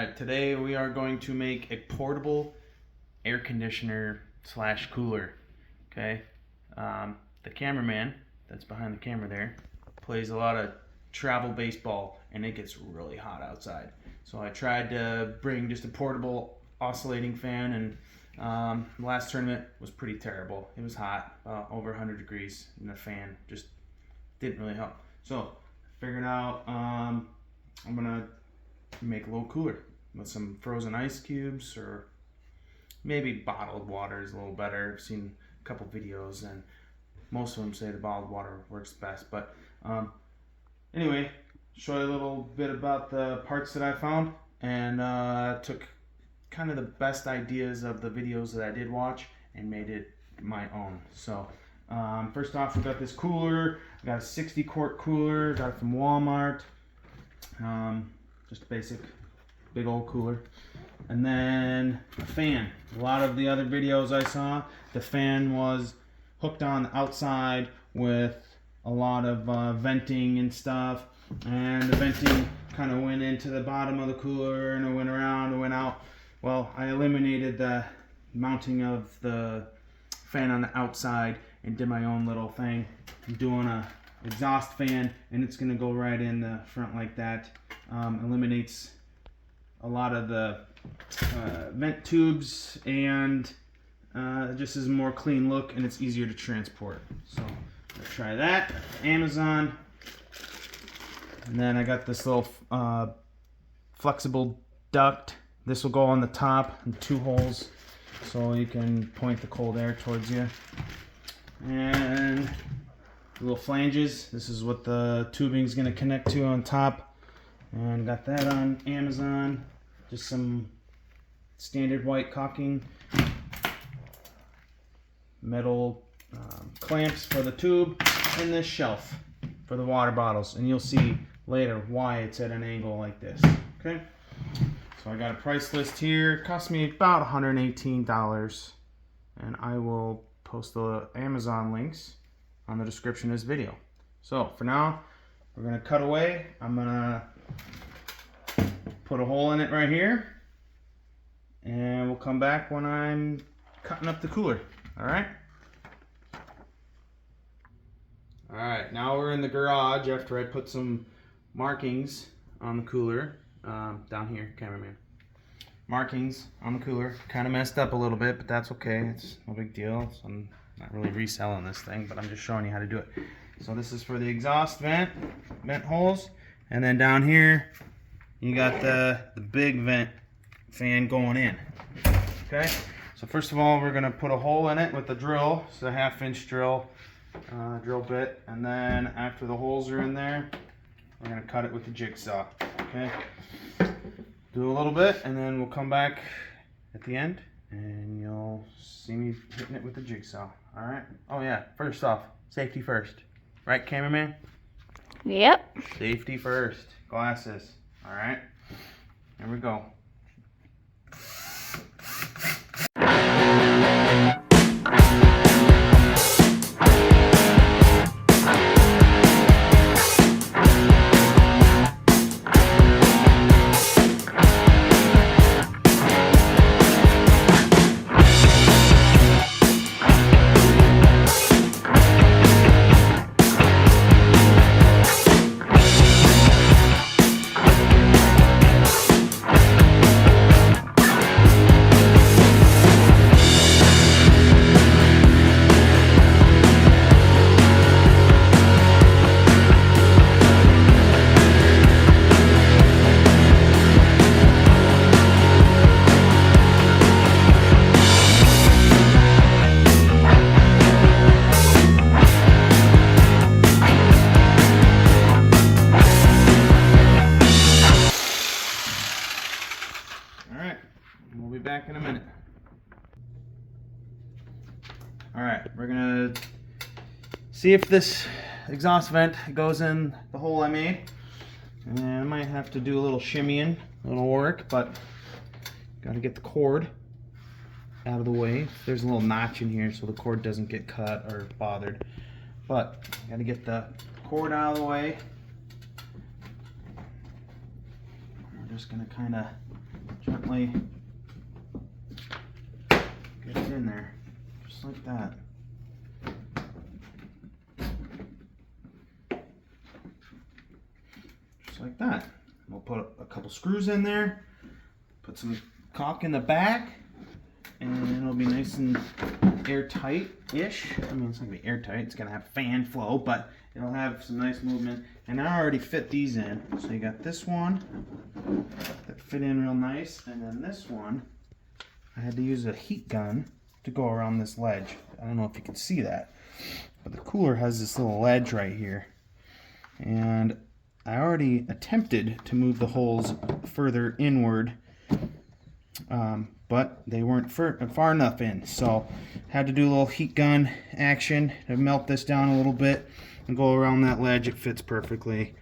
Alright, today we are going to make a portable air conditioner slash cooler. Okay, the cameraman that's behind the camera there plays a lot of travel baseball and it gets really hot outside. So I tried to bring just a portable oscillating fan, and the last tournament was pretty terrible. It was hot, over 100 degrees, and the fan just didn't really help. So I figured out I'm gonna make a little cooler with some frozen ice cubes, or maybe bottled water is a little better. I've seen a couple videos and most of them say the bottled water works best, but anyway, show you a little bit about the parts that I found, and took kind of the best ideas of the videos that I did watch and made it my own. So first off, we got this cooler. I got a 60 quart cooler, got it from Walmart. Just a basic big old cooler. And then a fan. A lot of the other videos I saw, the fan was hooked on the outside with a lot of venting and stuff, and the venting kind of went into the bottom of the cooler and it went around and went out. Well, I eliminated the mounting of the fan on the outside and did my own little thing. I'm doing a exhaust fan, and it's gonna go right in the front like that. Eliminates a lot of the vent tubes, and just is a more clean look, and it's easier to transport. So let's try that. Amazon. And then I got this little flexible duct. This will go on the top in 2 holes, so you can point the cold air towards you. And little flanges. This is what the tubing is going to connect to on top. And got that on Amazon. Just some standard white caulking. Metal clamps for the tube, and this shelf for the water bottles. And you'll see later why it's at an angle like this. Okay. So I got a price list here. It cost me about $118, and I will post the Amazon links on the description of this video. So for now, we're gonna cut away. I'm gonna put a hole in it right here, and we'll come back when I'm cutting up the cooler. All right. All right, now we're in the garage after I put some markings on the cooler. Down here, cameraman. Markings on the cooler. Kind of messed up a little bit, but that's okay. It's no big deal. So I'm not really reselling this thing, but I'm just showing you how to do it. So this is for the exhaust vent holes, and then down here you got the big vent fan going in. Okay. So first of all, we're gonna put a hole in it with the drill. It's a 1/2-inch drill bit, and then after the holes are in there, we're gonna cut it with the jigsaw. Okay. Do a little bit, and then we'll come back at the end, and you'll see me hitting it with the jigsaw. All right. Oh yeah. First off, safety first, right, cameraman? Yep. Safety first. Glasses. All right. Here we go. We'll be back in a minute. Alright, we're gonna see if this exhaust vent goes in the hole I made. And I might have to do a little shimmying, a little work, but gotta get the cord out of the way. There's a little notch in here so the cord doesn't get cut or bothered. But gotta get the cord out of the way. We're just gonna kind of gently get it in there, just like that. Just like that. We'll put a couple screws in there, put some caulk in the back, and it'll be nice and airtight-ish. I mean, it's not gonna be airtight, it's gonna have fan flow, but it'll have some nice movement. And I already fit these in. So you got this one that fit in real nice, and then this one, I had to use a heat gun to go around this ledge. I don't know if you can see that, but the cooler has this little ledge right here. And I already attempted to move the holes further inward, but they weren't far enough in. So had to do a little heat gun action to melt this down a little bit and go around that ledge. It fits perfectly.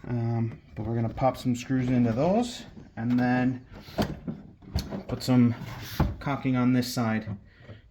But we're gonna pop some screws into those and then put some caulking on this side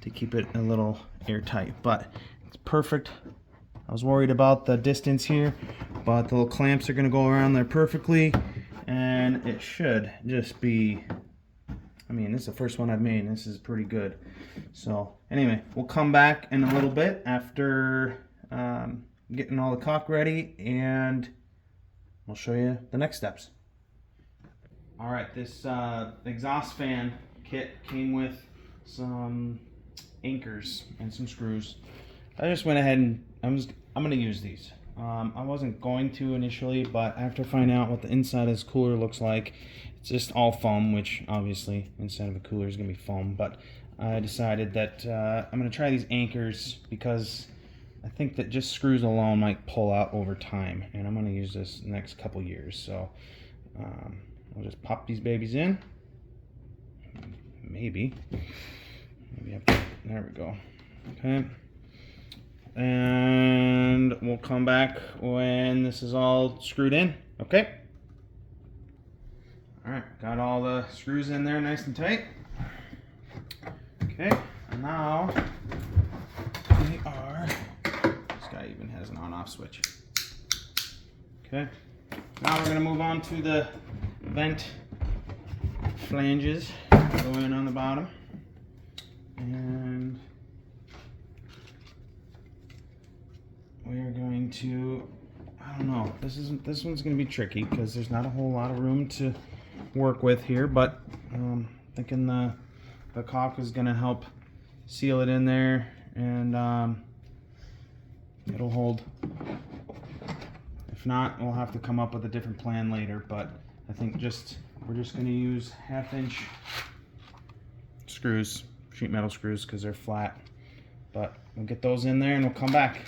to keep it a little airtight. But it's perfect. I was worried about the distance here, but the little clamps are gonna go around there perfectly, and it should just be, I mean, this is the first one I've made. This is pretty good. So anyway, we'll come back in a little bit after getting all the caulk ready, and we'll show you the next steps. All right, this exhaust fan kit came with some anchors and some screws. I just went ahead and I'm gonna use these. I wasn't going to initially, but after finding out what the inside of this cooler looks like, it's just all foam, which obviously inside of a cooler is gonna be foam, but I decided that I'm gonna try these anchors because I think that just screws alone might pull out over time, and I'm gonna use this next couple years. So I'll just pop these babies in. Maybe there we go. Okay. And we'll come back when this is all screwed in. Okay. All right, got all the screws in there nice and tight. Okay, and now we are, this guy even has an on-off switch. Okay, now we're gonna move on to the vent flanges. Go in on the bottom, and we are going to, I don't know, this one's going to be tricky because there's not a whole lot of room to work with here, but thinking the caulk is going to help seal it in there, and it'll hold. If not, we'll have to come up with a different plan later, but I think we're just going to use 1/2-inch screws, sheet metal screws, because they're flat. But we'll get those in there and we'll come back.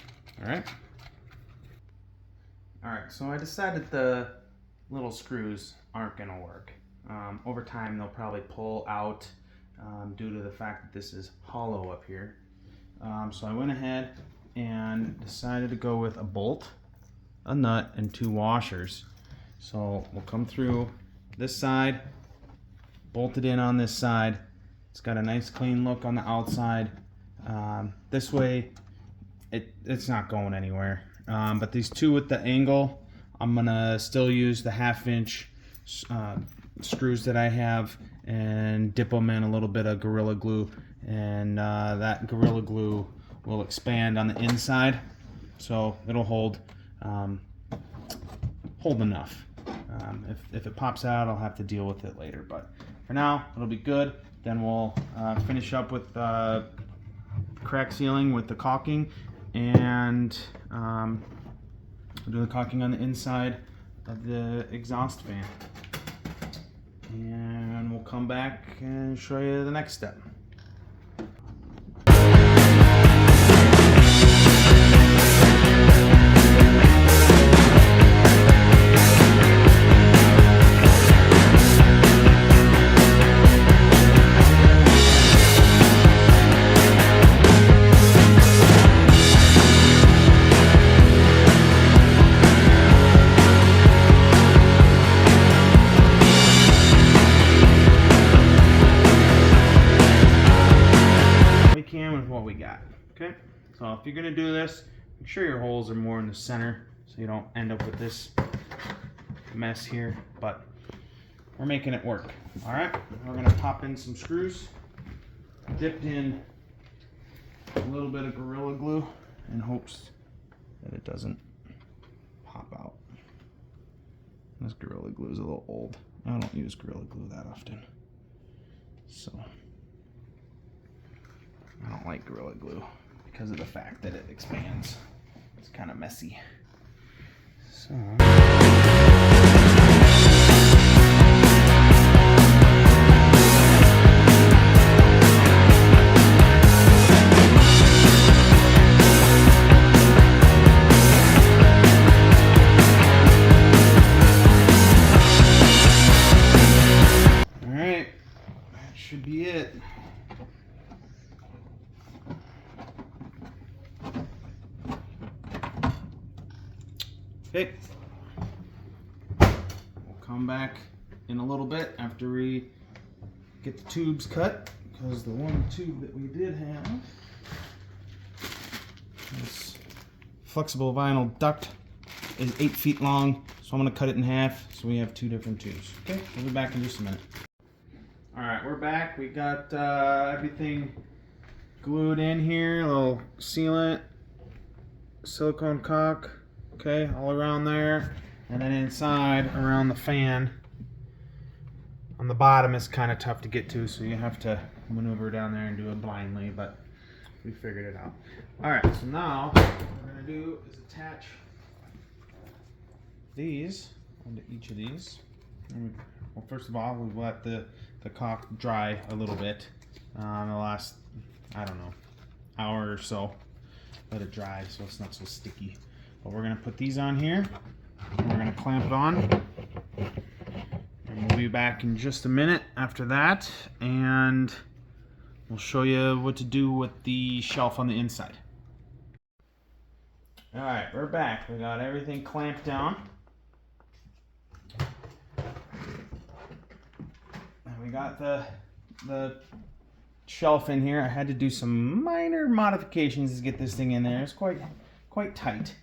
Alright, so I decided the little screws aren't going to work. Over time they'll probably pull out due to the fact that this is hollow up here. So I went ahead and decided to go with a bolt, a nut, and 2 washers. So we'll come through this side, bolt it in on this side. It's got a nice clean look on the outside. This way it's not going anywhere. But these 2 with the angle, I'm gonna still use the 1/2-inch screws that I have and dip them in a little bit of Gorilla Glue, and that Gorilla Glue will expand on the inside, so it'll hold enough. If it pops out, I'll have to deal with it later, but for now it'll be good. Then we'll finish up with crack sealing with the caulking, and we'll do the caulking on the inside of the exhaust fan, and we'll come back and show you the next step. What we got. Okay, so if you're gonna do this, make sure your holes are more in the center so you don't end up with this mess here. But we're making it work. All right, we're gonna pop in some screws, dipped in a little bit of Gorilla Glue in hopes that it doesn't pop out. This Gorilla Glue is a little old. I don't use Gorilla Glue that often, so I don't like Gorilla Glue because of the fact that it expands. It's kind of messy. So alright, that should be it. Okay, we'll come back in a little bit after we get the tubes cut, because the one tube that we did have, this flexible vinyl duct, is 8 feet long, so I'm going to cut it in half so we have 2 different tubes. Okay, we'll be back in just a minute. Alright, we're back. We got everything glued in here, a little sealant, silicone caulk. Okay, all around there, and then inside around the fan. On the bottom is kind of tough to get to, so you have to maneuver down there and do it blindly, but we figured it out. Alright, so now what we're going to do is attach these onto each of these. Well, first of all, we've let the caulk dry a little bit the last, I don't know, hour or so. Let it dry so it's not so sticky. But we're going to put these on here, and we're going to clamp it on, and we'll be back in just a minute after that, and we'll show you what to do with the shelf on the inside. Alright, we're back. We got everything clamped down. And we got the shelf in here. I had to do some minor modifications to get this thing in there. It's quite tight.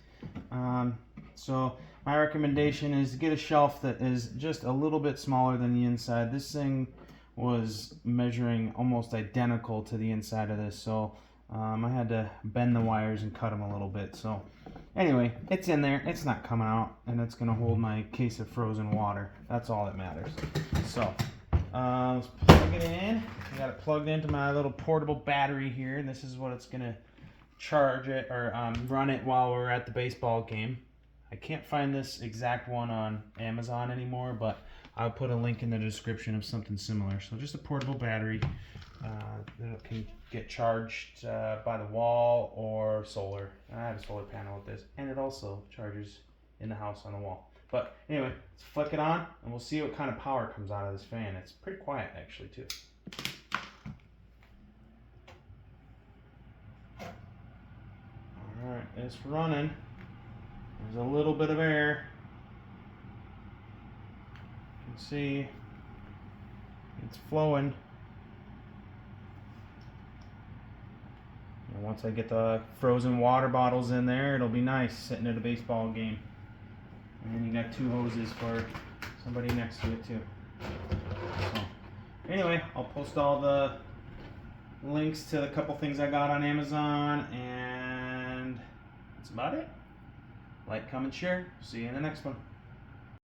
So my recommendation is to get a shelf that is just a little bit smaller than the inside. This thing was measuring almost identical to the inside of this, so I had to bend the wires and cut them a little bit. So anyway, it's in there, it's not coming out, and it's going to hold my case of frozen water. That's all that matters. So let's plug it in. I got it plugged into my little portable battery here, and this is what it's going to charge it or run it while we're at the baseball game. I can't find this exact one on Amazon anymore, but I'll put a link in the description of something similar. So just a portable battery that can get charged by the wall or solar. I have a solar panel with this, and it also charges in the house on the wall. But anyway, let's flick it on, and we'll see what kind of power comes out of this fan. It's pretty quiet actually too. Alright, it's running. There's a little bit of air. You can see it's flowing. And once I get the frozen water bottles in there, it'll be nice sitting at a baseball game. And then you got 2 hoses for somebody next to it too. So, anyway, I'll post all the links to a couple things I got on Amazon, and that's about it. Like, comment, share. See you in the next one.